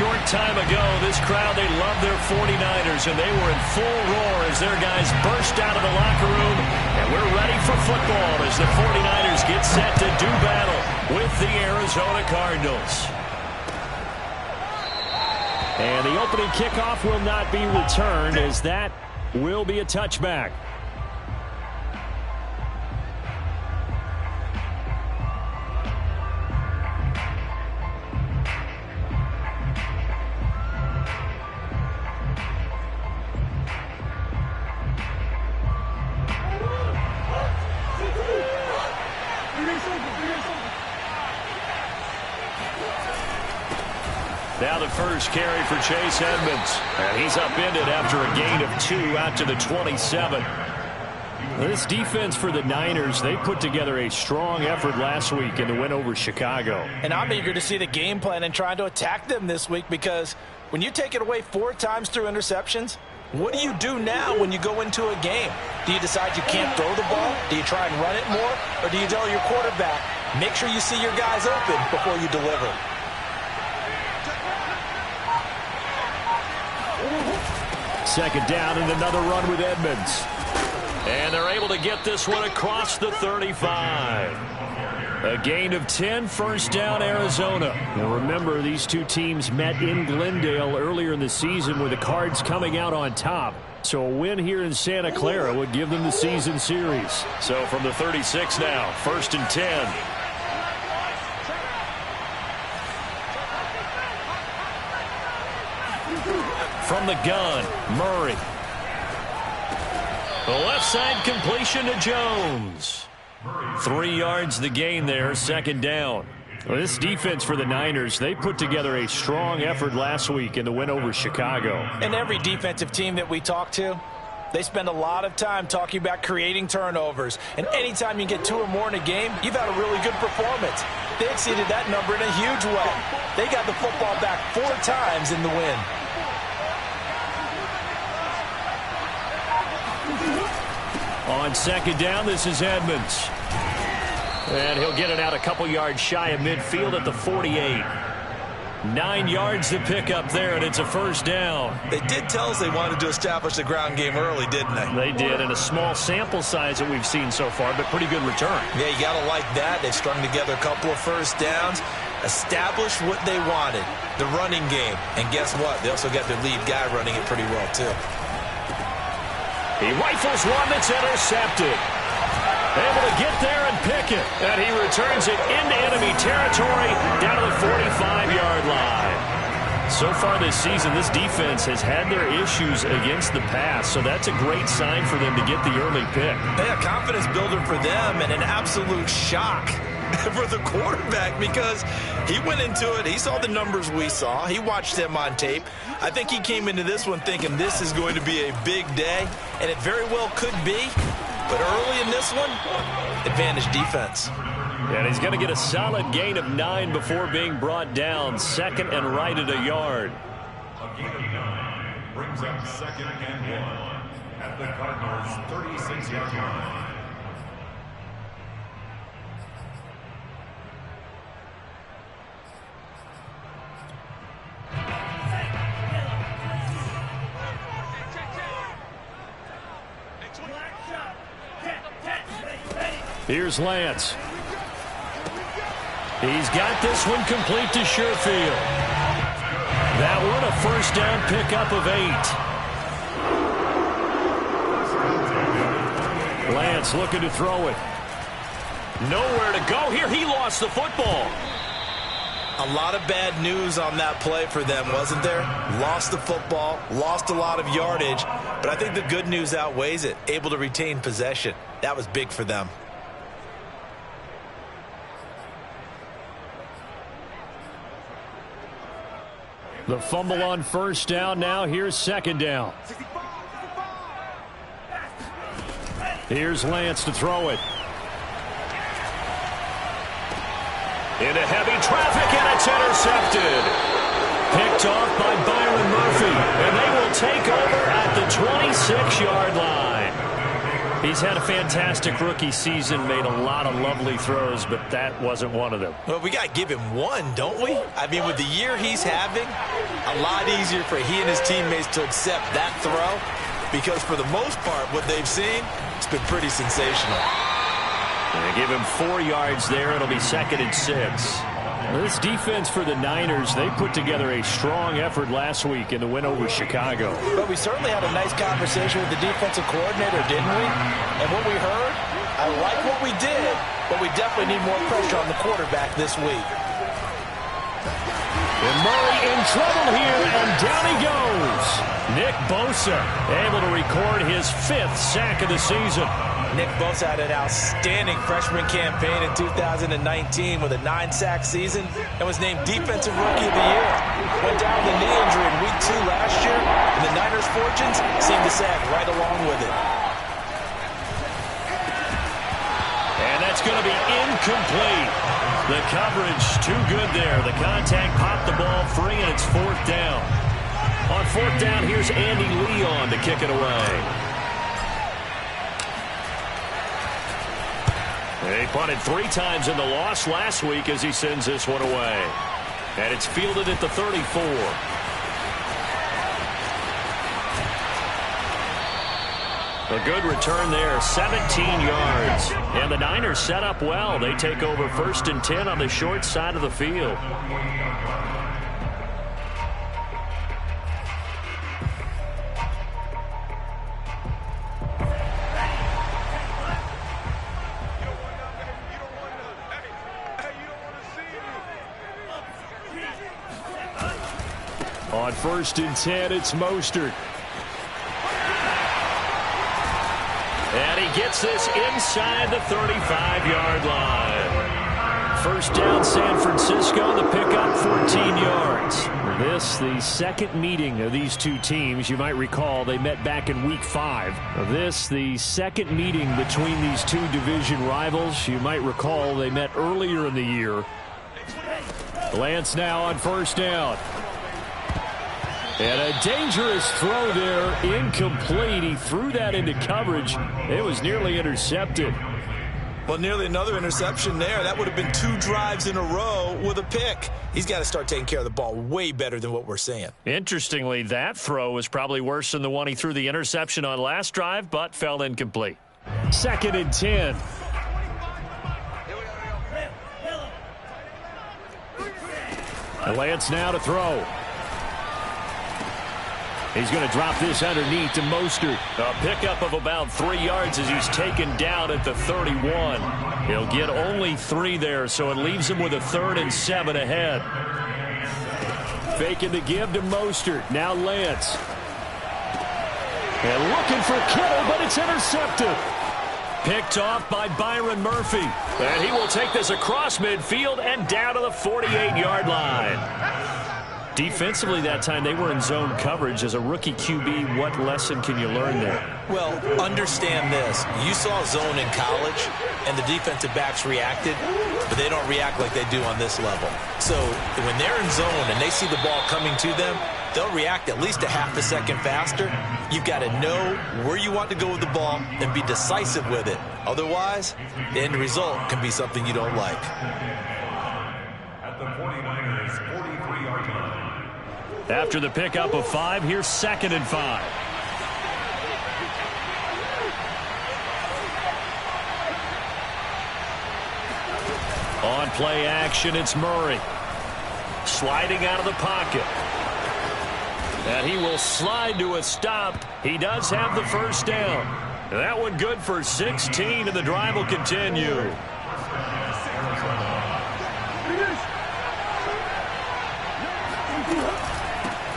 short time ago, this crowd, they love their 49ers, and they were in full roar as their guys burst out of the locker room. And we're ready for football as the 49ers get set to do battle with the Arizona Cardinals. And the opening kickoff will not be returned, as that will be a touchback. Now the first carry for Chase Edmonds. And he's upended after a gain of 2 out to the 27. This defense for the Niners, they put together a strong effort last week in the win over Chicago. And I'm eager to see the game plan and trying to attack them this week, because when you take it away 4 times through interceptions, what do you do now when you go into a game? Do you decide you can't throw the ball? Do you try and run it more? Or do you tell your quarterback, make sure you see your guys open before you deliver? Second down and another run with Edmonds. And they're able to get this one across the 35. A gain of 10, first down Arizona. Now remember, these two teams met in Glendale earlier in the season with the Cards coming out on top. So a win here in Santa Clara would give them the season series. So from the 36 now, first and 10. From the gun, Murray. The left side completion to Jones. 3 yards the gain there, second down. Well, this defense for the Niners, they put together a strong effort last week in the win over Chicago. And every defensive team that we talk to, they spend a lot of time talking about creating turnovers. And anytime you get 2 or more in a game, you've had a really good performance. They exceeded that number in a huge way. They got the football back 4 times in the win. On second down, this is Edmonds. And he'll get it out a couple yards shy of midfield at the 48. 9 yards to pick up there, and it's a first down. They did tell us they wanted to establish the ground game early, didn't they? They did, and a small sample size that we've seen so far, but pretty good return. Yeah, you got to like that. They've strung together a couple of first downs, established what they wanted, the running game. And guess what? They also got their lead guy running it pretty well, too. He rifles one that's intercepted. Able to get there and pick it. And he returns it into enemy territory down to the 45-yard line. So far this season, this defense has had their issues against the pass, so that's a great sign for them to get the early pick. Yeah, confidence builder for them, and an absolute shock for the quarterback, because he went into it, he saw the numbers we saw, he watched them on tape. I think he came into this one thinking this is going to be a big day, and it very well could be, but early in this one, advantage defense. And he's going to get a solid gain of 9 before being brought down, second and right at a yard. A gain of 9 brings up second and 1 at the Cardinals' 36-yard line. Here's Lance. He's got this one complete to Sherfield. That one a first down pickup of 8. Lance looking to throw it. Nowhere to go here. He lost the football. A lot of bad news on that play for them, wasn't there? Lost the football, lost a lot of yardage, but I think the good news outweighs it. Able to retain possession. That was big for them. The fumble on first down. Now here's second down. Here's Lance to throw it. Into heavy traffic, and it's intercepted. Picked off by Byron Murphy, and they will take over at the 26-yard line. He's had a fantastic rookie season, made a lot of lovely throws, but that wasn't one of them. Well, we got to give him one, don't we? I mean, with the year he's having, a lot easier for he and his teammates to accept that throw because for the most part, what they've seen, it's been pretty sensational. They give him 4 yards there. It'll be 2nd and 6. This defense for the Niners, they put together a strong effort last week in the win over Chicago. But we certainly had a nice conversation with the defensive coordinator, didn't we? And what we heard, I like what we did, but we definitely need more pressure on the quarterback this week. And Murray in trouble here, and down he goes. Nick Bosa able to record his 5th sack of the season. Nick Bosa had an outstanding freshman campaign in 2019 with a 9-sack season and was named Defensive Rookie of the Year. Went down with a knee injury in Week 2 last year, and the Niners' fortunes seemed to sag right along with it. And that's going to be incomplete. The coverage too good there. The contact popped the ball free, and it's 4th down. On 4th down, here's Andy Leon to kick it away. He punted 3 times in the loss last week as he sends this one away. And it's fielded at the 34. A good return there, 17 yards. And the Niners set up well. They take over 1st and 10 on the short side of the field. On 1st and 10, it's Mostert. And he gets this inside the 35-yard line. 1st down, San Francisco. The pickup, 14 yards. This, the 2nd meeting of these two teams. You might recall they met back in Week 5. This, the 2nd meeting between these two division rivals. You might recall they met earlier in the year. Lance now on 1st down. And a dangerous throw there, incomplete. He threw that into coverage. It was nearly intercepted. Well, nearly another interception there. That would have been 2 drives in a row with a pick. He's got to start taking care of the ball way better than what we're seeing. Interestingly, that throw was probably worse than the one he threw the interception on last drive, but fell incomplete. 2nd and 10. And Lance now to throw. He's going to drop this underneath to Mostert. A pickup of about 3 yards as he's taken down at the 31. He'll get only 3 there, so it leaves him with a 3rd and 7 ahead. Faking the give to Mostert. Now Lance. And looking for Kittle, but it's intercepted. Picked off by Byron Murphy. And he will take this across midfield and down to the 48-yard line. Defensively that time, they were in zone coverage. As a rookie QB, what lesson can you learn there? Well, understand this. You saw zone in college, and the defensive backs reacted, but they don't react like they do on this level. So when they're in zone and they see the ball coming to them, they'll react at least a half a second faster. You've got to know where you want to go with the ball and be decisive with it. Otherwise, the end result can be something you don't like. At the 49ers' 43-yard line. After the pickup of 5, here's 2nd and 5. On play action, it's Murray. Sliding out of the pocket. And he will slide to a stop. He does have the 1st down. That one good for 16, and the drive will continue.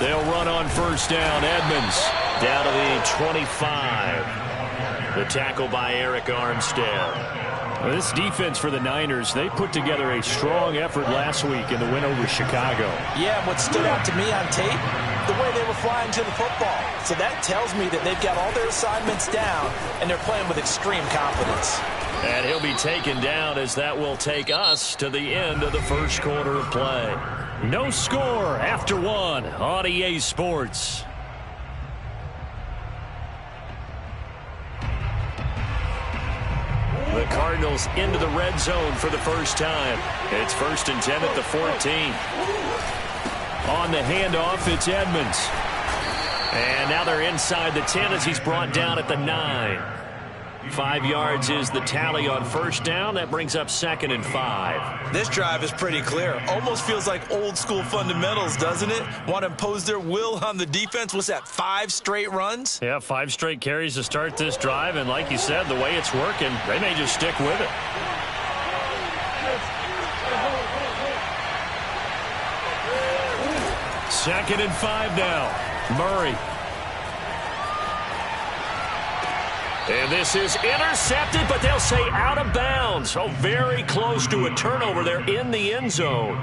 They'll run on 1st down. Edmonds down to the 25. The tackle by Eric Armstead. Well, this defense for the Niners, they put together a strong effort last week in the win over Chicago. Yeah, and what stood out to me on tape, the way they were flying to the football. So that tells me that they've got all their assignments down, and they're playing with extreme confidence. And he'll be taken down as that will take us to the end of the 1st quarter of play. No score after 1 on EA Sports. Cardinals into the red zone for the first time. It's 1st and 10 at the 14. On the handoff, it's Edmonds. And now they're inside the 10 as he's brought down at the 9. 5 yards is the tally on first down. That brings up 2nd and 5. This drive is pretty clear. Almost feels like old school fundamentals, doesn't it? Want to impose their will on the defense. What's that, 5 straight runs? Yeah, 5 straight carries to start this drive. And like you said, the way it's working, they may just stick with it. Second and 5 now. Murray. And this is intercepted, but they'll say out of bounds. Oh, very close to a turnover there in the end zone.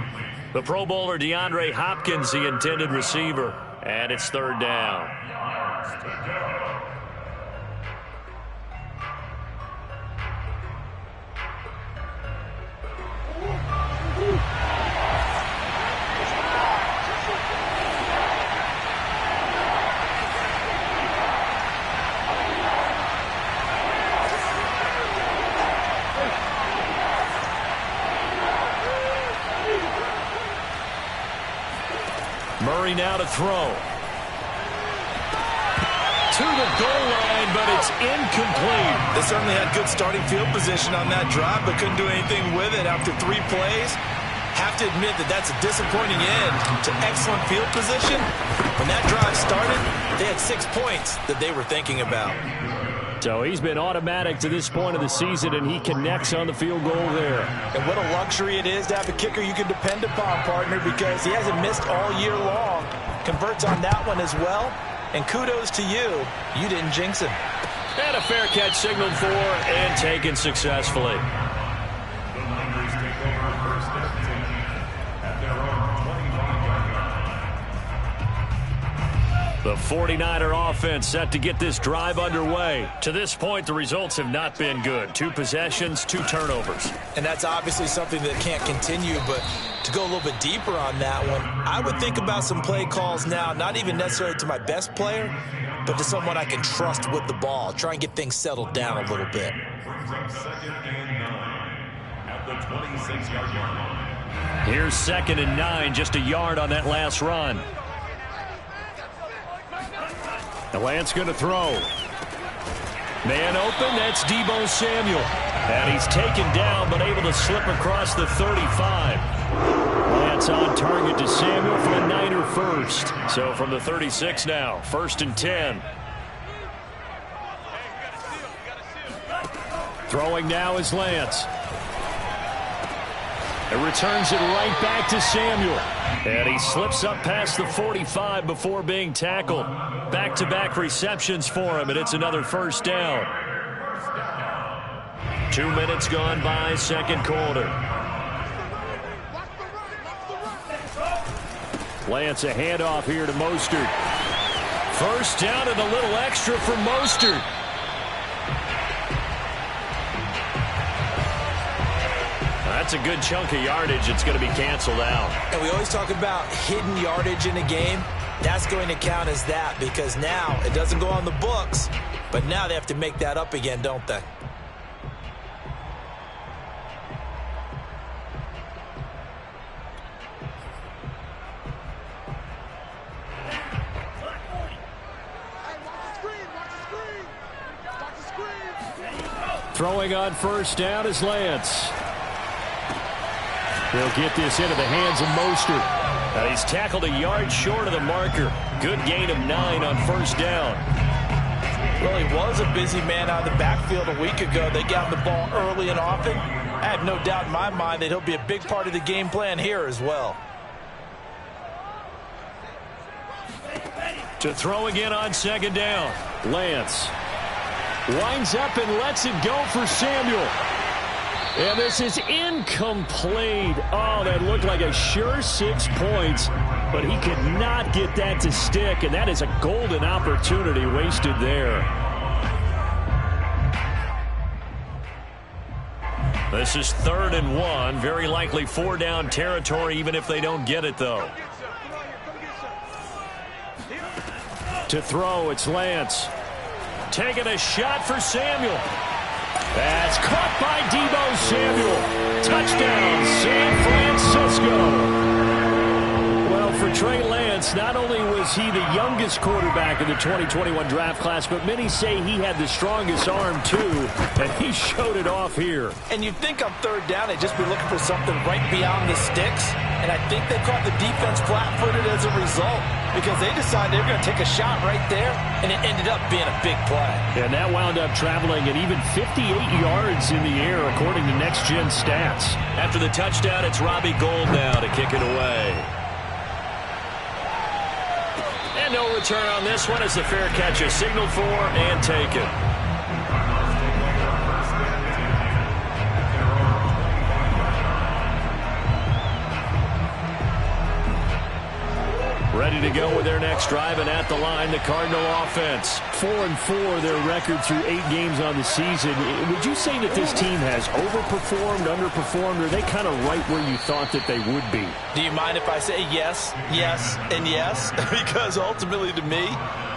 The Pro Bowler DeAndre Hopkins, the intended receiver. And it's 3rd down. Murray now to throw. To the goal line, but it's incomplete. They certainly had good starting field position on that drive, but couldn't do anything with it after 3 plays. Have to admit that that's a disappointing end to excellent field position. When that drive started, they had 6 points that they were thinking about. So he's been automatic to this point of the season, and he connects on the field goal there. And what a luxury it is to have a kicker you can depend upon, partner, because he hasn't missed all year long. Converts on that one as well. And kudos to you. You didn't jinx him. And a fair catch signaled for and taken successfully. The Niners take over 1st and 10 at their own 25-yard line. The 49er offense set to get this drive underway. To this point, the results have not been good. 2 possessions, 2 turnovers. And that's obviously something that can't continue, but to go a little bit deeper on that one, I would think about some play calls now, not even necessarily to my best player, but to someone I can trust with the ball. Try and get things settled down a little bit. Brings up 2nd and 9 at the 26-yard line. Here's 2nd and 9, just a yard on that last run. And Lance going to throw. Man open, that's Deebo Samuel. And he's taken down, but able to slip across the 35. Lance on target to Samuel for a Niner first. So from the 36 now, 1st and 10. Throwing now is Lance. And returns it right back to Samuel. And he slips up past the 45 before being tackled. Back-to-back receptions for him, and it's another 1st down. 2 minutes gone by, 2nd quarter. Lance a handoff here to Mostert. 1st down and a little extra for Mostert. That's a good chunk of yardage. It's going to be canceled out. And we always talk about hidden yardage in a game. That's going to count as that because now it doesn't go on the books, but now they have to make that up again, don't they? Throwing on 1st down is Lance. He'll get this into the hands of Mostert. And he's tackled a yard short of the marker. Good gain of 9 on 1st down. Well, he was a busy man out of the backfield a week ago. They got him the ball early and often. I have no doubt in my mind that he'll be a big part of the game plan here as well. To throw again on 2nd down. Lance winds up and lets it go for Samuel. And this is incomplete. Oh, that looked like a sure 6 points, but he could not get that to stick, and that is a golden opportunity wasted there. This is 3rd and 1, very likely 4-down territory, even if they don't get it, though. To throw, it's Lance. Taking a shot for Samuel. That's caught by Deebo Samuel. Touchdown, San Francisco. Well, for Trey Lance, not only was he the youngest quarterback in the 2021 draft class, but many say he had the strongest arm, too, and he showed it off here. And you'd think on third down they'd just be looking for something right beyond the sticks, and I think they caught the defense flat-footed as a result because they decided they were going to take a shot right there, and it ended up being a big play. And that wound up traveling at even 58 yards in the air, according to Next Gen Stats. After the touchdown, it's Robbie Gould now to kick it away. And no return on this one as the fair catch is signaled for and taken. Ready to go with their next drive, and at the line, the Cardinal offense. 4-4, their record through 8 games on the season. Would you say that this team has overperformed, underperformed, or are they kind of right where you thought that they would be? Do you mind if I say yes, yes, and yes? Because ultimately, to me,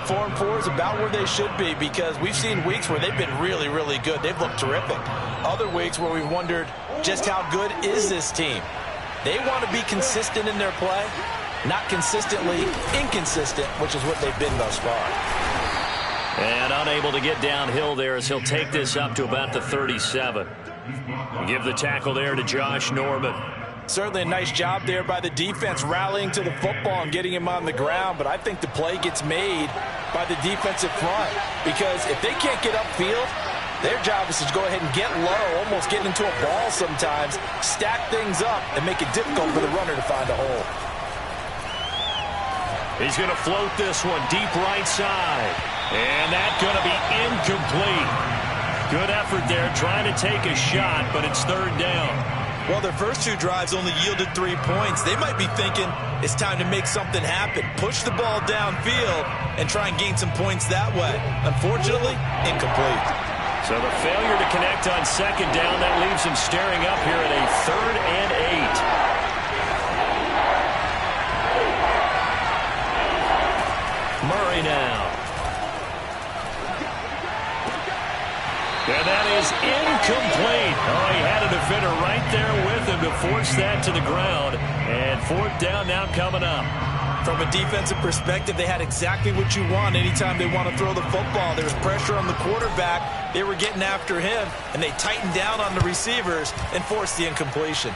4-4 is about where they should be, because we've seen weeks where they've been really, really good. They've looked terrific. Other weeks where we've wondered just how good is this team. They want to be consistent in their play. Not consistently inconsistent, which is what they've been thus far. And unable to get downhill there as he'll take this up to about the 37. Give the tackle there to Josh Norman. Certainly a nice job there by the defense rallying to the football and getting him on the ground, but I think the play gets made by the defensive front, because if they can't get upfield, their job is to go ahead and get low, almost get into a ball sometimes, stack things up, and make it difficult for the runner to find a hole. He's going to float this one deep right side. And that's going to be incomplete. Good effort there trying to take a shot, but it's third down. Well, their first 2 drives only yielded 3 points. They might be thinking it's time to make something happen. Push the ball downfield and try and gain some points that way. Unfortunately, incomplete. So the failure to connect on second down, that leaves him staring up here at a 3rd and 8. Murray now. And that is incomplete. Oh, he had a defender right there with him to force that to the ground. And 4th down now coming up. From a defensive perspective, they had exactly what you want anytime they want to throw the football. There was pressure on the quarterback. They were getting after him, and they tightened down on the receivers and forced the incompletion.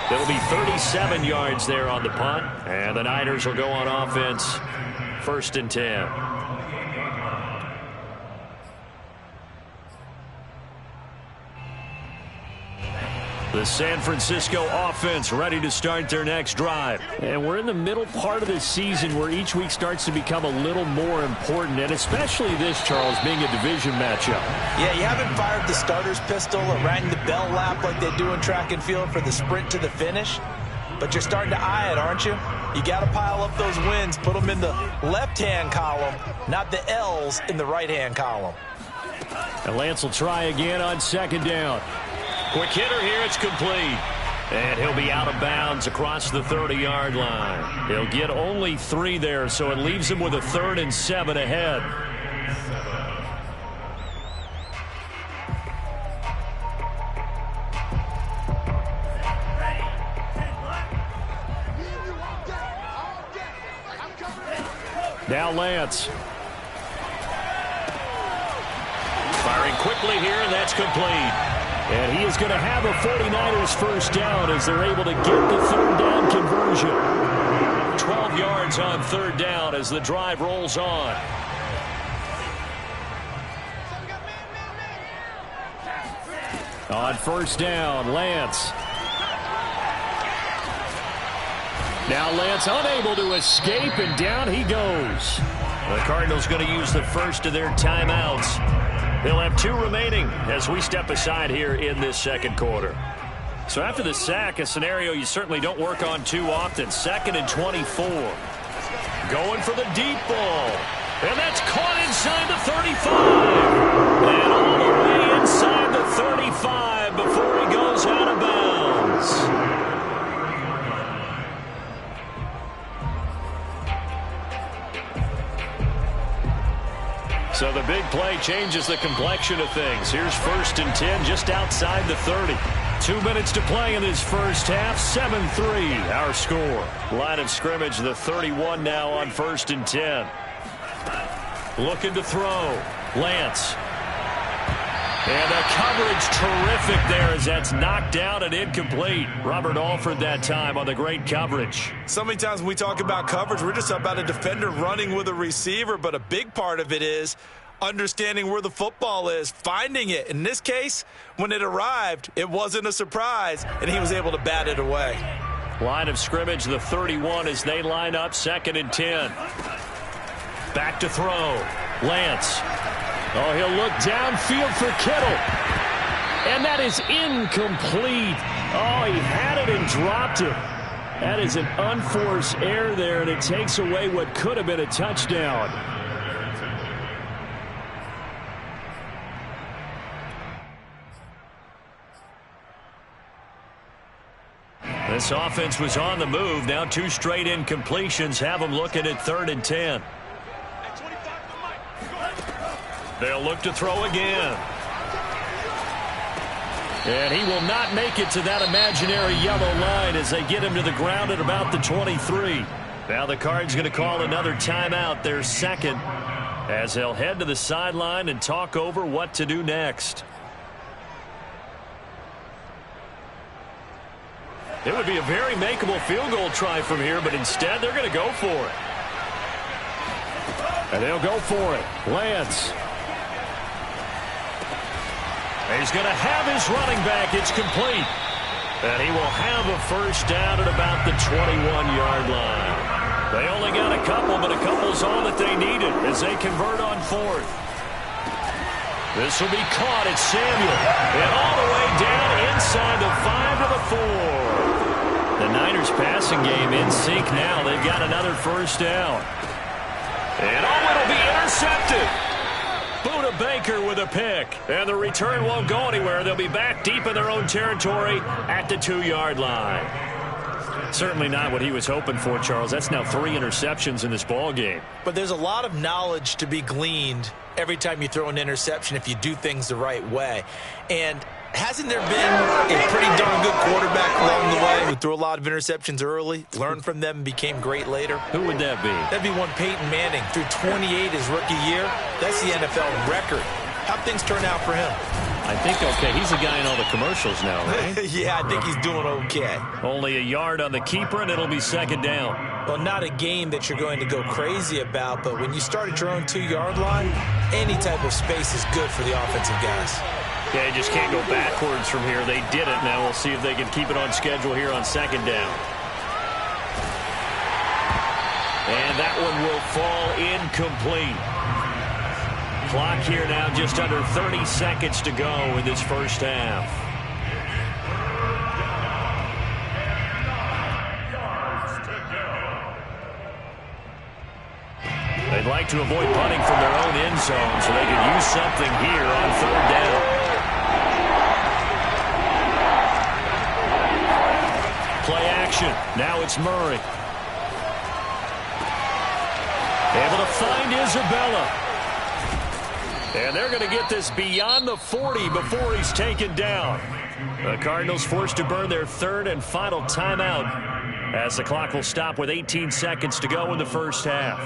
It'll be 37 yards there on the punt, and the Niners will go on offense, 1st and 10. The San Francisco offense ready to start their next drive. And we're in the middle part of the season where each week starts to become a little more important, and especially this, Charles, being a division matchup. Yeah, you haven't fired the starter's pistol or rang the bell lap like they do in track and field for the sprint to the finish, but you're starting to eye it, aren't you? You got to pile up those wins, put them in the left-hand column, not the L's in the right-hand column. And Lance will try again on second down. Quick hitter here, it's complete. And he'll be out of bounds across the 30-yard line. He'll get only 3 there, so it leaves him with a 3rd and 7 ahead. Now Lance. Firing quickly here, and that's complete. And he is going to have a 49ers first down as they're able to get the 3rd down conversion. 12 yards on 3rd down as the drive rolls on. On 1st down, Lance. Now Lance unable to escape, and down he goes. The Cardinals going to use the first of their timeouts. They'll have 2 remaining as we step aside here in this second quarter. So after the sack, a scenario you certainly don't work on too often. 2nd and 24. Going for the deep ball. And that's caught inside the 35. And all the way inside the 35 before he goes out of bounds. So the big play changes the complexion of things. Here's 1st and 10 just outside the 30. 2 minutes to play in this first half. 7-3 our score. Line of scrimmage, the 31 now on 1st and 10. Looking to throw. Lance. And the coverage terrific there as that's knocked down and incomplete. Robert Alford that time on the great coverage. So many times when we talk about coverage, we're just about a defender running with a receiver, but a big part of it is understanding where the football is, finding it. In this case, when it arrived, it wasn't a surprise, and he was able to bat it away. Line of scrimmage, the 31 as they line up, 2nd and 10. Back to throw. Lance. Oh, he'll look downfield for Kittle. And that is incomplete. Oh, he had it and dropped it. That is an unforced error there, and it takes away what could have been a touchdown. This offense was on the move. Now 2 straight incompletions have them looking at 3rd and 10. They'll look to throw again. And he will not make it to that imaginary yellow line as they get him to the ground at about the 23. Now the Cards going to call another timeout, their second, as they'll head to the sideline and talk over what to do next. It would be a very makeable field goal try from here, but instead they're going to go for it. And they'll go for it. Lance. He's going to have his running back. It's complete. And he will have a first down at about the 21-yard line. They only got a couple, but a couple's all that they needed as they convert on 4th. This will be caught at Samuel. And all the way down inside the 5 to the 4. The Niners passing game in sync now. They've got another first down. And it'll be intercepted. Buda Baker with a pick. And the return won't go anywhere. They'll be back deep in their own territory at the 2-yard line. Certainly not what he was hoping for, Charles. That's now 3 interceptions in this ball game. But there's a lot of knowledge to be gleaned every time you throw an interception if you do things the right way. And hasn't there been a pretty darn good quarterback along the way who threw a lot of interceptions early, learned from them, and became great later? Who would that be? That'd be one Peyton Manning. Threw 28 his rookie year. That's the NFL record. How'd things turn out for him? I think okay. He's the guy in all the commercials now, right? Yeah, I think he's doing okay. Only a yard on the keeper, and it'll be 2nd down. Well, not a game that you're going to go crazy about, but when you start at your own 2-yard line, any type of space is good for the offensive guys. Yeah, you just can't go backwards from here. They did it. Now we'll see if they can keep it on schedule here on 2nd down. And that one will fall incomplete. Clock here now just under 30 seconds to go in this first half. They'd like to avoid punting from their own end zone so they can use something here on 3rd down. Play action. Now it's Murray. Able to find Isabella. And they're going to get this beyond the 40 before he's taken down. The Cardinals forced to burn their 3rd and final timeout as the clock will stop with 18 seconds to go in the first half.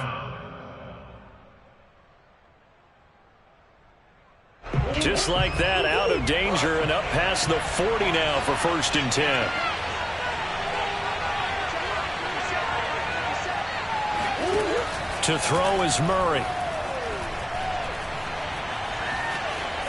Just like that, out of danger and up past the 40 now for 1st and 10. To throw is Murray.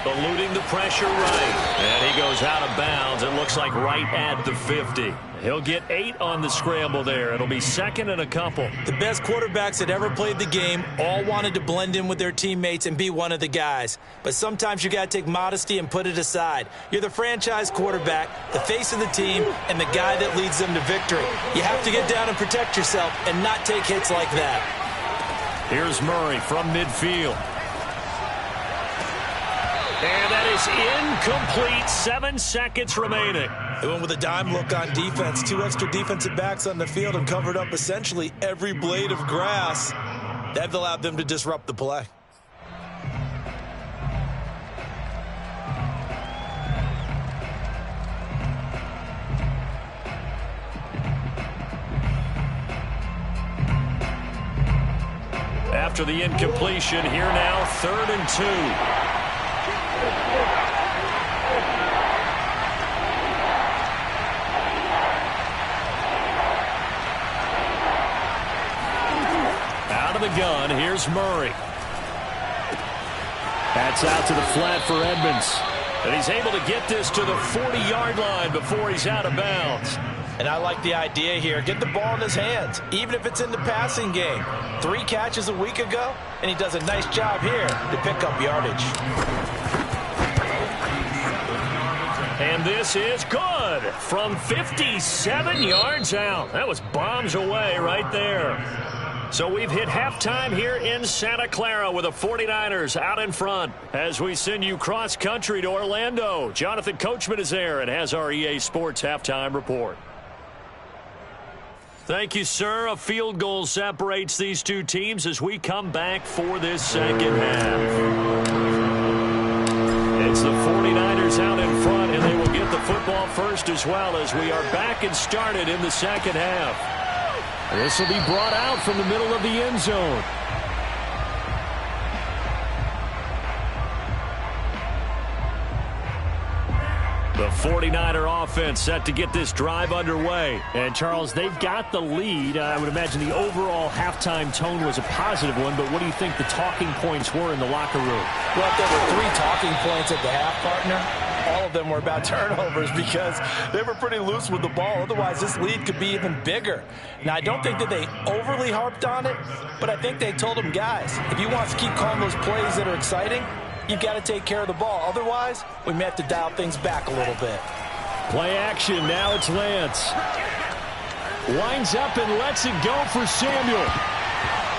Eluding the pressure right. And he goes out of bounds. It looks like right at the 50. He'll get 8 on the scramble there. It'll be 2nd and a couple. The best quarterbacks that ever played the game all wanted to blend in with their teammates and be one of the guys. But sometimes you got to take modesty and put it aside. You're the franchise quarterback, the face of the team, and the guy that leads them to victory. You have to get down and protect yourself and not take hits like that. Here's Murray from midfield. And that is incomplete. 7 seconds remaining. They went with a dime look on defense. 2 extra defensive backs on the field and covered up essentially every blade of grass. That allowed them to disrupt the play. after the incompletion. Here now, 3rd and 2. Out of the gun, here's Murray. That's out to the flat for Edmonds. And he's able to get this to the 40-yard line before he's out of bounds. And I like the idea here. Get the ball in his hands, even if it's in the passing game. 3 catches a week ago, and he does a nice job here to pick up yardage. And this is good from 57 yards out. That was bombs away right there. So we've hit halftime here in Santa Clara with the 49ers out in front. As we send you cross-country to Orlando, Jonathan Coachman is there and has our EA Sports halftime report. Thank you, sir. A field goal separates these two teams as we come back for this second half. It's the 49ers out in front, and they will get the football first as well as we are back and started in the second half. This will be brought out from the middle of the end zone. The 49er offense set to get this drive underway. And, Charles, they've got the lead. I would imagine the overall halftime tone was a positive one, but what do you think the talking points were in the locker room? Well, if there were 3 talking points at the half, partner, all of them were about turnovers because they were pretty loose with the ball. Otherwise, this lead could be even bigger. Now, I don't think that they overly harped on it, but I think they told them, guys, if you want to keep calling those plays that are exciting, you've got to take care of the ball. Otherwise, we may have to dial things back a little bit. Play action. Now it's Lance. Winds up and lets it go for Samuel.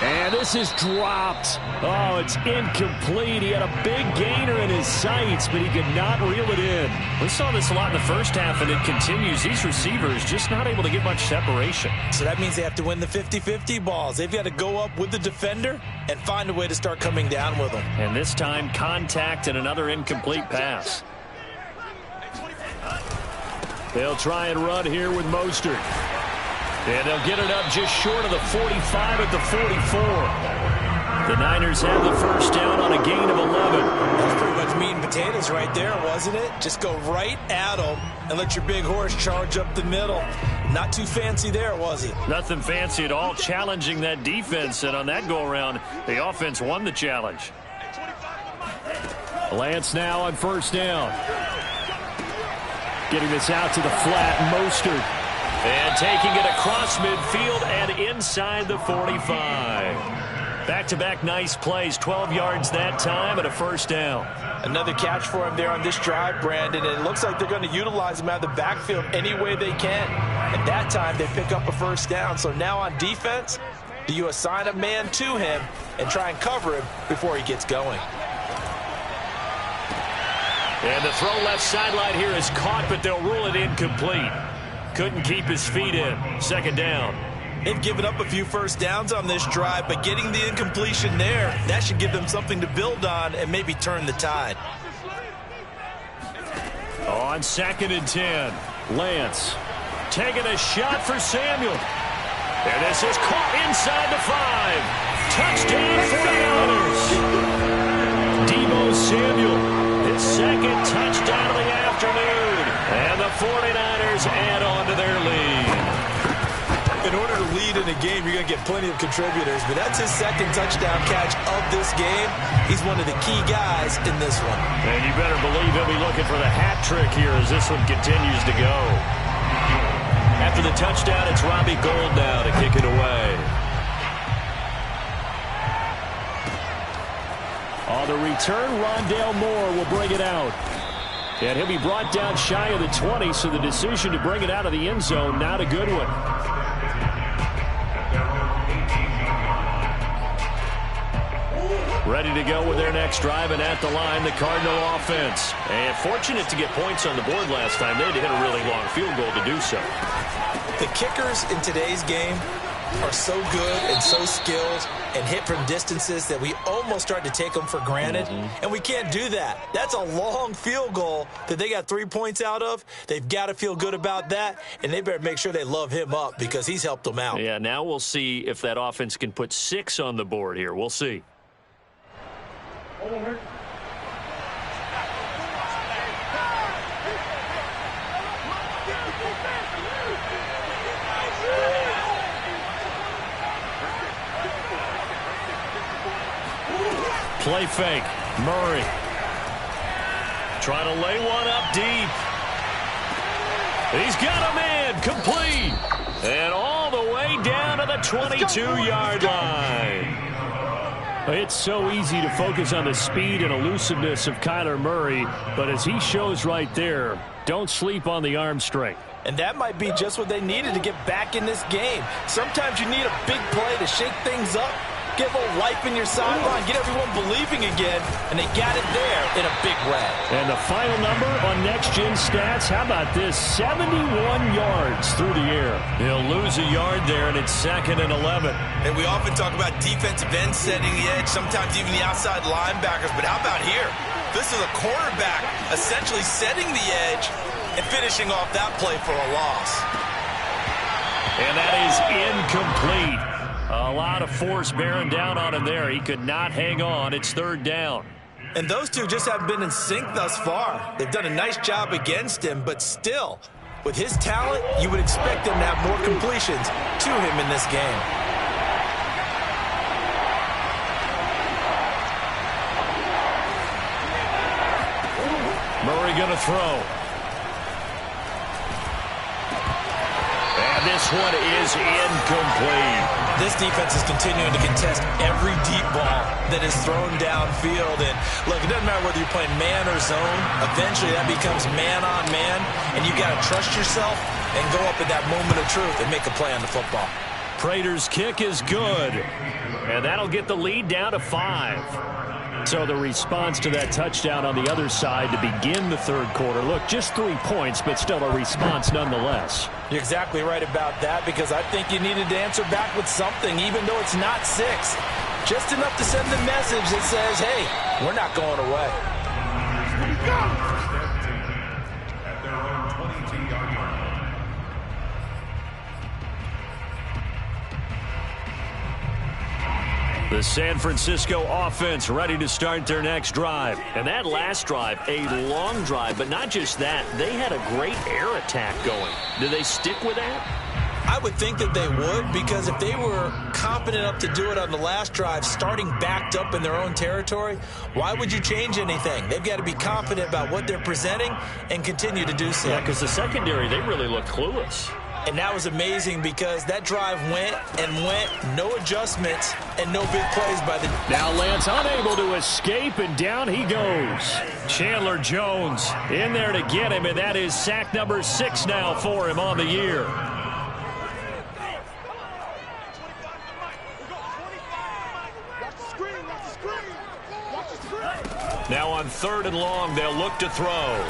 And this is dropped. Oh, it's incomplete. He had a big gainer in his sights, but he could not reel it in. We saw this a lot in the first half, and it continues. These receivers just not able to get much separation. So that means they have to win the 50-50 balls. They've got to go up with the defender and find a way to start coming down with them. And this time, contact and another incomplete pass. They'll try and run here with Mostert. And they'll get it up just short of the 45 at the 44. The Niners have the first down on a gain of 11. That's pretty much meat and potatoes right there, wasn't it? Just go right at them and let your big horse charge up the middle. Not too fancy there, was it? Nothing fancy at all, challenging that defense. And on that go-around, the offense won the challenge. Lance now on first down. Getting this out to the flat, Mostert. And taking it across midfield and inside the 45. Back-to-back nice plays, 12 yards that time and a first down. Another catch for him there on this drive, Brandon. And it looks like they're going to utilize him out of the backfield any way they can. And that time they pick up a first down. So now on defense, do you assign a man to him and try and cover him before he gets going? And the throw left sideline here is caught, but they'll rule it incomplete. Couldn't keep his feet in. Second down. They've given up a few first downs on this drive, but getting the incompletion there, that should give them something to build on and maybe turn the tide. On 2nd and 10, Lance taking a shot for Samuel. And this is caught inside the 5. Touchdown 49ers. Deebo Samuel, his second touchdown of the afternoon. And the 49ers add on to their lead. In order to lead in a game, you're going to get plenty of contributors, but that's his second touchdown catch of this game. He's one of the key guys in this one. And you better believe he'll be looking for the hat trick here as this one continues to go. After the touchdown, it's Robbie Gould now to kick it away. On the return, Rondale Moore will bring it out. And he'll be brought down shy of the 20, so the decision to bring it out of the end zone, not a good one. Ready to go with their next drive, and at the line, the Cardinal offense. And fortunate to get points on the board last time. They had to hit a really long field goal to do so. The kickers in today's game are so good and so skilled and hit from distances that we almost start to take them for granted, and we can't do that. That's a long field goal that they got 3 points out of. They've got to feel good about that, and they better make sure they love him up because he's helped them out. Yeah, now we'll see if that offense can put 6 on the board here. We'll see. Play fake. Murray trying to lay one up deep. He's got a man. Complete. And all the way down to the 22-yard line. It's so easy to focus on the speed and elusiveness of Kyler Murray, but as he shows right there, don't sleep on the arm strength. And that might be just what they needed to get back in this game. Sometimes you need a big play to shake things up, get a little life in your sideline, get everyone believing again, and they got it there in a big way. And the final number on Next Gen Stats, how about this? 71 yards through the air. He'll lose a yard there, and it's 2nd and 11. And we often talk about defensive ends setting the edge, sometimes even the outside linebackers, but how about here? This is a cornerback essentially setting the edge and finishing off that play for a loss. And that is incomplete. A lot of force bearing down on him there. He could not hang on. It's 3rd down. And those two just haven't been in sync thus far. They've done a nice job against him, but still, with his talent, you would expect them to have more completions to him in this game. Murray going to throw. And this one is incomplete. This defense is continuing to contest every deep ball that is thrown downfield. And look, it doesn't matter whether you're playing man or zone. Eventually that becomes man on man, and you got to trust yourself and go up at that moment of truth and make a play on the football. Prater's kick is good, and that'll get the lead down to 5. So the response to that touchdown on the other side to begin the 3rd quarter. Look, just 3 points, but still a response nonetheless. You're exactly right about that, because I think you needed to answer back with something, even though it's not 6. Just enough to send the message that says, hey, we're not going away. At their own 22-yard line. The San Francisco offense ready to start their next drive. And that last drive, a long drive, but not just that. They had a great air attack going. Do they stick with that? I would think that they would, because if they were confident enough to do it on the last drive, starting backed up in their own territory, why would you change anything? They've got to be confident about what they're presenting and continue to do so. Yeah, because the secondary, they really looked clueless. And that was amazing, because that drive went and went, no adjustments, and no big plays by the... Now Lance unable to escape, and down he goes. Chandler Jones in there to get him, and that is sack number 6 now for him on the year. Now on 3rd and long, they'll look to throw.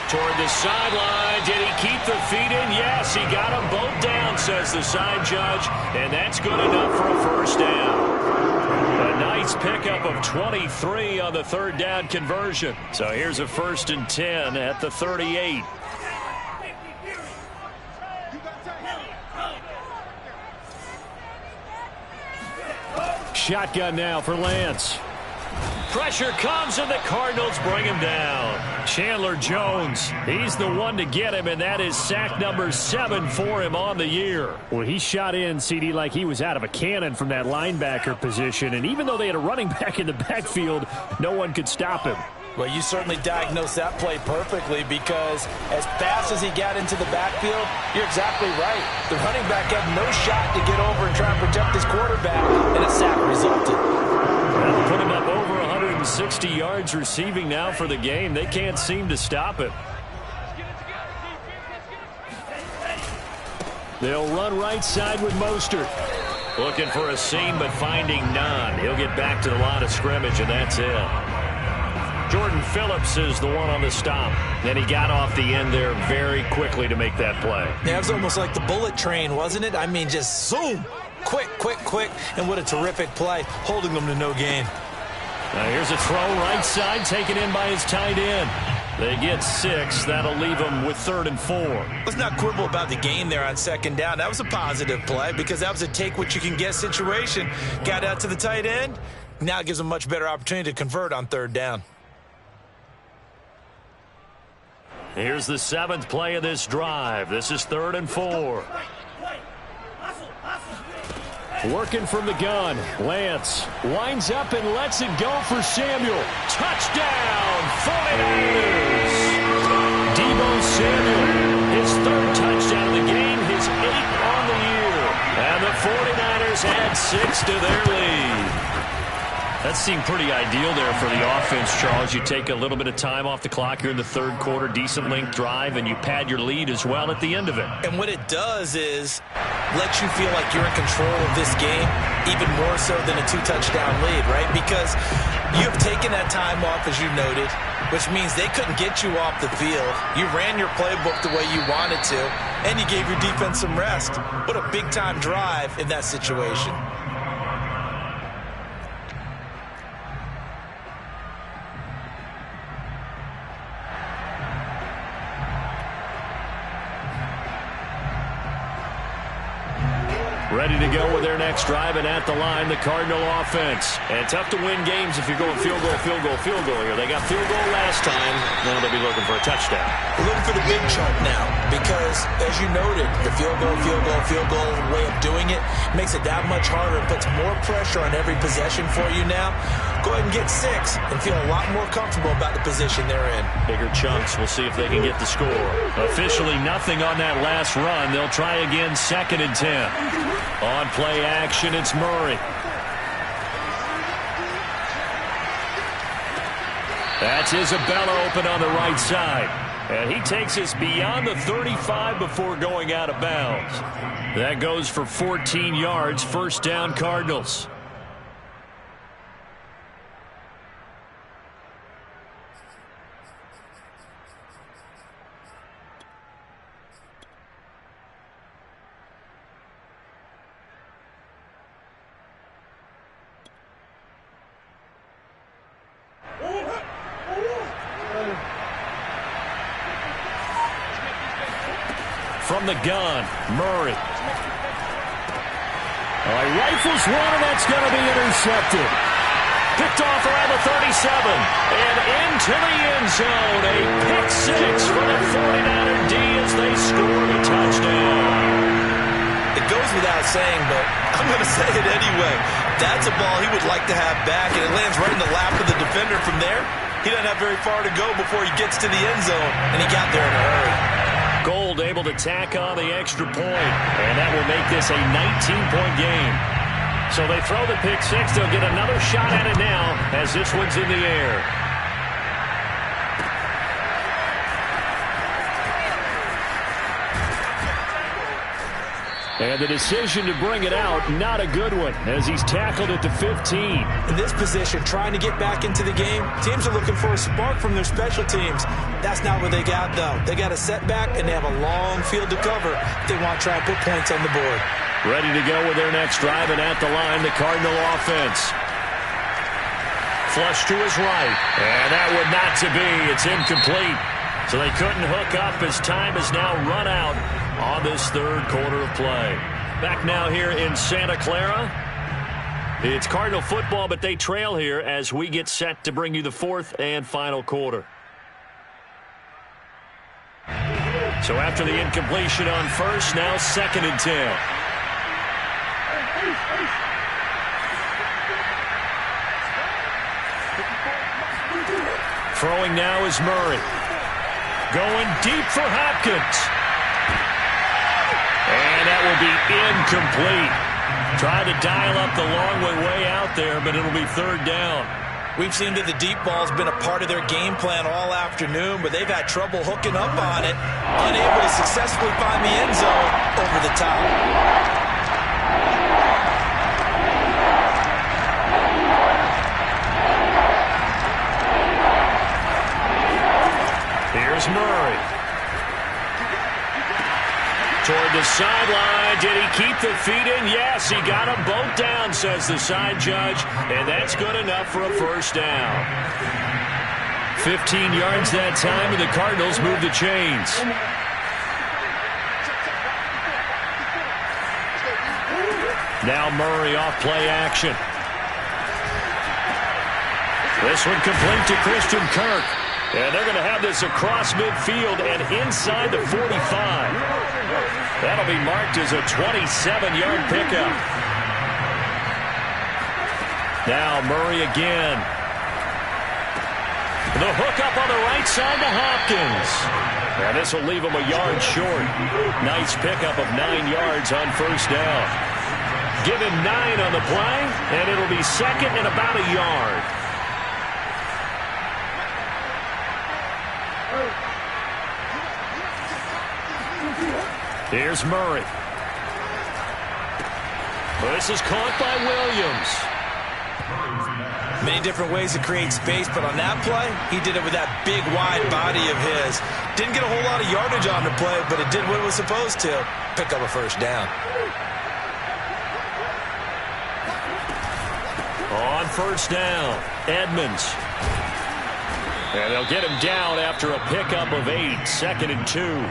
Toward the sideline. Did he keep the feet in? Yes, he got them both down, says the side judge, and that's good enough for a 1st down. A nice pickup of 23 on the 3rd down conversion. So here's a 1st and 10 at the 38. Shotgun now for Lance. Pressure comes, and the Cardinals bring him down. Chandler Jones, he's the one to get him, and that is sack number 7 for him on the year. Well, he shot in, CD, like he was out of a cannon from that linebacker position, and even though they had a running back in the backfield, no one could stop him. Well, you certainly diagnosed that play perfectly, because as fast as he got into the backfield, you're exactly right. The running back had no shot to get over and try and protect his quarterback, and a sack resulted. That'll put him up over 160 yards receiving now for the game. They can't seem to stop it. They'll run right side with Mostert. Looking for a seam, but finding none. He'll get back to the line of scrimmage, and that's it. Jordan Phillips is the one on the stop. And he got off the end there very quickly to make that play. Yeah, it was almost like the bullet train, wasn't it? I mean, just zoom. Quick, quick, quick. And what a terrific play, holding them to no gain. Now here's a throw right side, taken in by his tight end. They get 6. That'll leave them with 3rd and 4. Let's not quibble about the gain there on 2nd down. That was a positive play because that was a take-what-you-can-get situation. Got out to the tight end. Now it gives them a much better opportunity to convert on 3rd down. Here's the 7th play of this drive. This is 3rd and 4. Working from the gun. Lance winds up and lets it go for Samuel. Touchdown, 49ers! Deebo Samuel, his 3rd touchdown of the game, his 8th on the year. And the 49ers add 6 to their lead. That seemed pretty ideal there for the offense, Charles. You take a little bit of time off the clock here in the 3rd quarter, decent length drive, and you pad your lead as well at the end of it. And what it does is let you feel like you're in control of this game, even more so than a 2-touchdown lead, right? Because you've taken that time off, as you noted, which means they couldn't get you off the field. You ran your playbook the way you wanted to, and you gave your defense some rest. What a big-time drive in that situation. Ready to go with their next drive, and at the line, the Cardinal offense. And tough to win games if you're going field goal, field goal, field goal here. They got field goal last time. Now they'll be looking for a touchdown. We're looking for the big chunk now because, as you noted, the field goal way of doing it makes it that much harder. It puts more pressure on every possession for you now. Go ahead and get 6 and feel a lot more comfortable about the position they're in. Bigger chunks. We'll see if they can get the score. Officially nothing on that last run. They'll try again, 2nd and 10. On play action, it's Murray. That's Isabella open on the right side. And he takes us beyond the 35 before going out of bounds. That goes for 14 yards, 1st down Cardinals. From the gun, Murray. Rifles one, and that's going to be intercepted. Picked off around the 37, and into the end zone. A pick 6 for the 49er D as they score a touchdown. It goes without saying, but I'm going to say it anyway. That's a ball he would like to have back, and it lands right in the lap of the defender from there. He doesn't have very far to go before he gets to the end zone, and he got there in a hurry. Gold able to tack on the extra point, and that will make this a 19-point game. So they throw the pick 6. They'll get another shot at it now as this one's in the air. And the decision to bring it out, not a good one, as he's tackled at the 15. In this position, trying to get back into the game, teams are looking for a spark from their special teams. That's not what they got, though. They got a setback, and they have a long field to cover if they want to try and put points on the board. Ready to go with their next drive, and at the line, the Cardinal offense. Flush to his right, and that would not to be. It's incomplete. So they couldn't hook up as time has now run out on this 3rd quarter of play. Back now here in Santa Clara. It's Cardinal football, but they trail here as we get set to bring you the 4th and final quarter. So after the incompletion on 1st, now 2nd and 10. Throwing now is Murray. Going deep for Hopkins. And that will be incomplete. Tried to dial up the long way out there, but it'll be 3rd down. We've seen that the deep ball's been a part of their game plan all afternoon, but they've had trouble hooking up on it, unable to successfully find the end zone over the top. Here's Murray. Toward the sideline. Did he keep the feet in? Yes, he got them both down, says the side judge. And that's good enough for a first down. 15 yards that time, and the Cardinals move the chains. Now Murray off play action. This one complete to Christian Kirk. And they're going to have this across midfield and inside the 45. That'll be marked as a 27-yard pickup. Now Murray again. The hook up on the right side to Hopkins. And this will leave him a yard short. Nice pickup of 9 yards on first down. Give him 9 on the play, and it'll be second and about a yard. Here's Murray. This is caught by Williams. Many different ways to create space, but on that play, he did it with that big, wide body of his. Didn't get a whole lot of yardage on the play, but it did what it was supposed to. Pick up a first down. On first down, Edmonds. And they'll get him down after a pickup of 8, second and 2.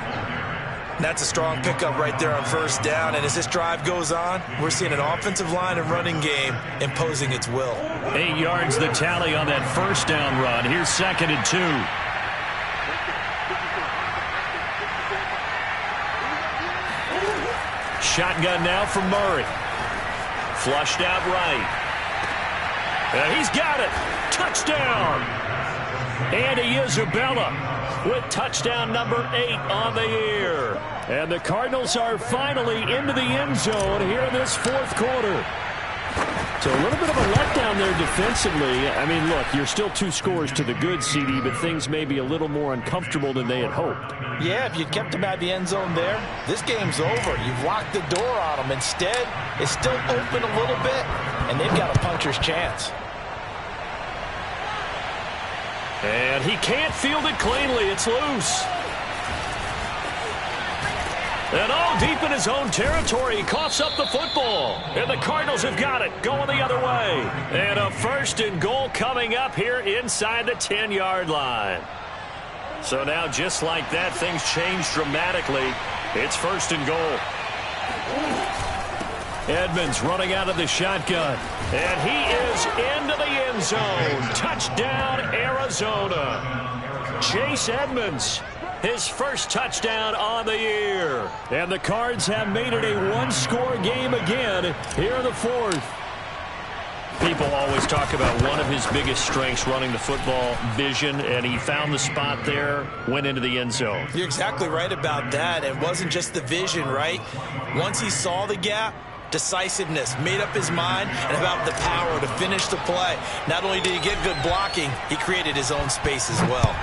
That's a strong pickup right there on first down. And as this drive goes on, we're seeing an offensive line and running game imposing its will. 8 yards the tally on that first down run. Here's second and 2. Shotgun now from Murray. Flushed out right. He's got it. Touchdown. Andy Isabella with touchdown number 8 on the year. And the Cardinals are finally into the end zone here in this fourth quarter. So a little bit of a letdown there defensively. I mean, look, you're still 2 scores to the good, CD, but things may be a little more uncomfortable than they had hoped. Yeah, if you kept them at the end zone there, this game's over. You've locked the door on them. Instead, it's still open a little bit, and they've got a puncher's chance. And he can't field it cleanly. It's loose. And all deep in his own territory, he coughs up the football. And the Cardinals have got it, going the other way. And a first and goal coming up here inside the 10-yard line. So now, just like that, things change dramatically. It's first and goal. Edmonds running out of the shotgun. And he is into the end zone. Touchdown, Arizona. Chase Edmonds, his first touchdown on the year. And the Cards have made it a one-score game again here in the fourth. People always talk about one of his biggest strengths, running the football, vision, and he found the spot there, went into the end zone. You're exactly right about that. It wasn't just the vision, right? Once he saw the gap, decisiveness, made up his mind, and about the power to finish the play. Not only did he get good blocking, he created his own space as well.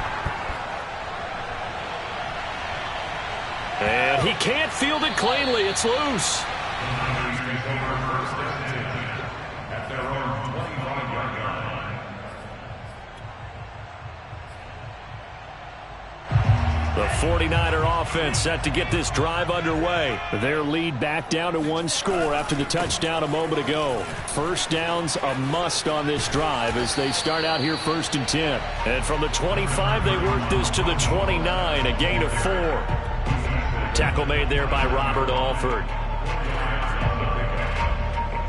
And he can't field it cleanly. It's loose. The 49er offense set to get this drive underway. Their lead back down to 1 score after the touchdown a moment ago. First down's a must on this drive as they start out here first and 10. And from the 25, they work this to the 29, a gain of 4. Tackle made there by Robert Alford.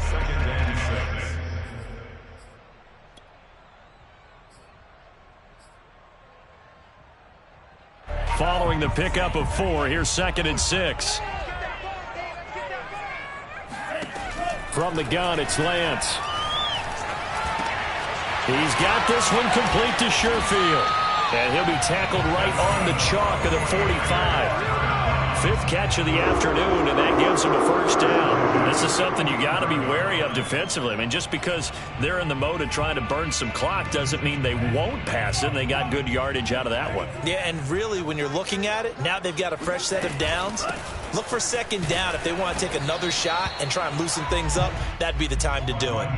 Second and 6. Following the pickup of 4, here's second and 6. From the gun, it's Lance. He's got this one complete to Sherfield. And he'll be tackled right on the chalk of the 45. 5th catch of the afternoon, and that gives him a first down. This is something you got to be wary of defensively. I mean, just because they're in the mode of trying to burn some clock doesn't mean they won't pass it. They got good yardage out of that one. Yeah, and really, when you're looking at it, now they've got a fresh set of downs. Look for second down. If they want to take another shot and try and loosen things up, that'd be the time to do it.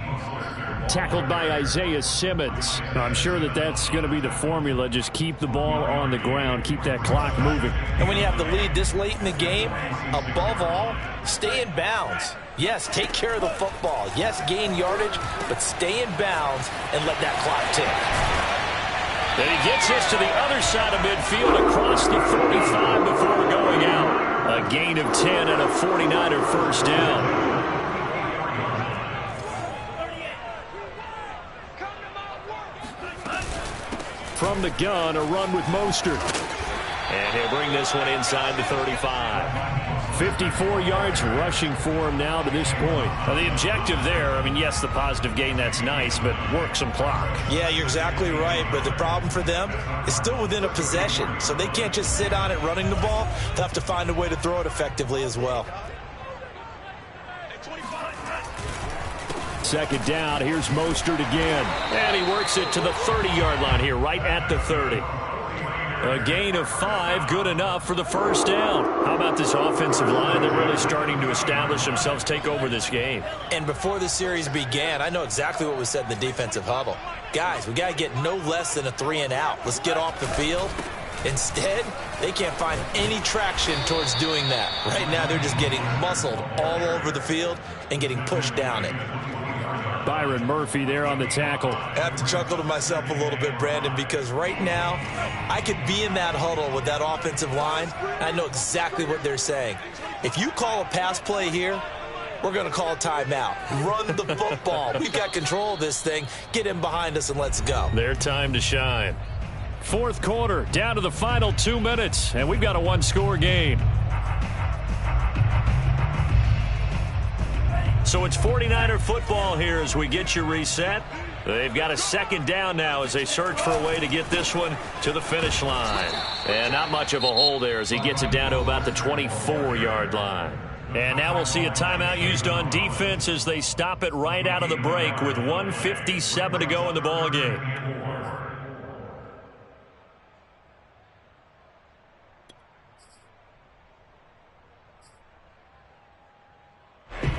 tackled by Isaiah Simmons. I'm sure that's going to be the formula. Just keep the ball on the ground, keep that clock moving. And when you have the lead this late in the game, above all, stay in bounds. Yes, take care of the football. Yes, gain yardage, but stay in bounds and let that clock tick. And he gets this to the other side of midfield across the 45 before going out. A gain of 10 and a 49er first down. From the gun, a run with Mostert. And he'll bring this one inside the 35. 54 yards rushing for him now to this point. Well, the objective there, I mean, yes, the positive gain, that's nice, but work some clock. Yeah, you're exactly right, but the problem for them is still within a possession, so they can't just sit on it running the ball. They'll have to find a way to throw it effectively as well. Second down, here's Mostert again. And he works it to the 30-yard line here, right at the 30. A gain of 5, good enough for the first down. How about this offensive line? They're really starting to establish themselves, take over this game. And before the series began, I know exactly what was said in the defensive huddle. Guys, we got to get no less than a 3 and out. Let's get off the field. Instead, they can't find any traction towards doing that. Right now, they're just getting muscled all over the field and getting pushed down it. Byron Murphy there on the tackle. I have to chuckle to myself a little bit, Brandon, because right now I could be in that huddle with that offensive line, and I know exactly what they're saying. If you call a pass play here, we're going to call a timeout. Run the football. We've got control of this thing. Get in behind us and let's go. Their time to shine. Fourth quarter, down to the final 2 minutes, and we've got a one-score game. So it's 49er football here as we get you reset. They've got a second down now as they search for a way to get this one to the finish line. And not much of a hole there as he gets it down to about the 24-yard line. And now we'll see a timeout used on defense as they stop it right out of the break with 1:57 to go in the ball game.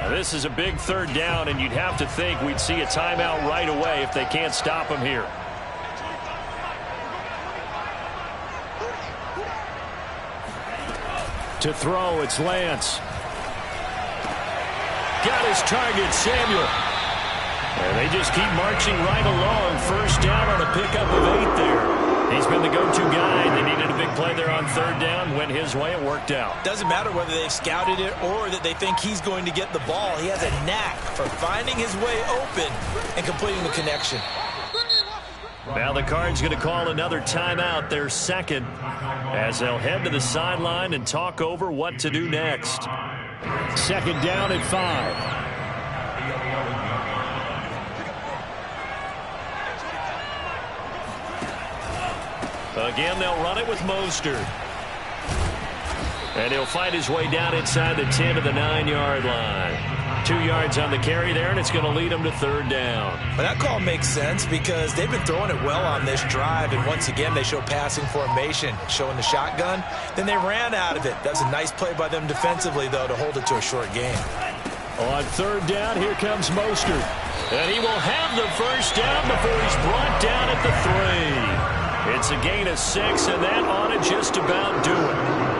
This is a big third down, and you'd have to think we'd see a timeout right away if they can't stop him here. To throw, it's Lance. Got his target, Samuel. And they just keep marching right along. First down on a pickup of 8 there. He's been the go-to guy. They needed a big play there on third down. Went his way. It worked out. Doesn't matter whether they've scouted it or that they think he's going to get the ball. He has a knack for finding his way open and completing the connection. Now the Cards going to call another timeout, their second, as they'll head to the sideline and talk over what to do next. Second down at 5. Again, they'll run it with Mostert. And he'll find his way down inside the 10 to the 9-yard line. 2 yards on the carry there, and it's going to lead them to third down. Well, that call makes sense because they've been throwing it well on this drive, and once again, they show passing formation, showing the shotgun. Then they ran out of it. That's a nice play by them defensively, though, to hold it to a short game. On third down, here comes Mostert. And he will have the first down before he's brought down at the 3. It's a gain of 6, and that ought to just about do it.